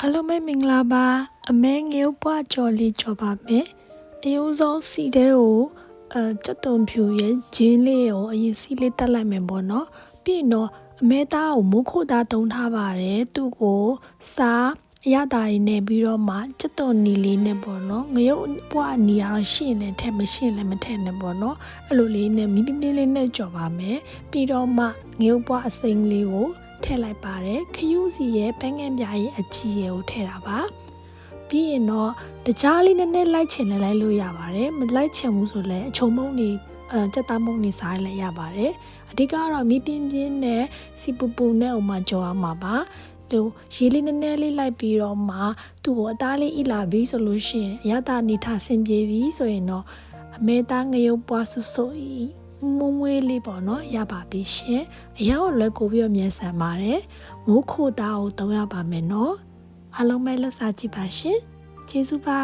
အားလုံးပဲမင်္ဂလာပါအမဲငယ်ပွားကြော်လေးကြော်ပါမယ်အယုံဆုံးစီတဲ့ကိုစက်တုံဖြူရဲ့ဂျင်းလေးကိုအရင်စီလေးတက်လိုက်မယ်ပေါ့နော်ပြီးရင်တော့အမဲသားကိုမိုးခိုသားတုံးထားပါတယ်သူ့ကိုစားအရသာရည်နဲ့ပြီးတော့မှစက်တုံနီလေးနဲ့ပေါ့နော်ငရုတ်ပွားနီရတော့ရှင်းလည်းထက်မရှင်းလည်းမထက်နဲ့ပေါ့နော်အဲ့လိုလေးနဲ့မီးပြင်းပြင်းလေးနဲ့ကြော်ပါမယ်ပြီးတော့မှငရုတ်ပွားအစိမ်းလေးကိုထည့်လိုက်ပါတယ်ခရူးစီရဲ့ပန်းငယ်ပြားရဲ့အချီရဲ့ကိုထည့်တာပါပြီးရင်တော့တကြားလေးနည်းနည်းလိုက်ချင်လည်းလိုက်လို့ရပါတယ်မလိုက်ချင်ဘူးဆိုလည်းအချုံမုံနေစက်သားမုံနေစားလည်းရပါတယ်အဓိကတော့မီးပြင်းပြင်းနဲ့စီပူပူနဲ့ဥမာကြော်အောင်ပါပါဒီရေလေးနည်းနည်းလေးလိုက်ပြီးတော့မှသူ့ကိုအသားလေးဣလာပြီးဆိုလို့ရှိရင်ရတာနေထဆင်ပြေပြီဆိုရင်တော့အမဲသားငရုတ်ပွားဆွဆွမုံမွေးလေးပေါ့နော်ရပါပြီရှင်အရာကိုလွယ်ကူပြီးတော့မြန်ဆန်ပါတယ်မိုးခိုသားကိုတောင်းရပါမယ်နော်အားလုံးပဲလက်စားကြည့်ပါရှင်ကျေးဇူးပါ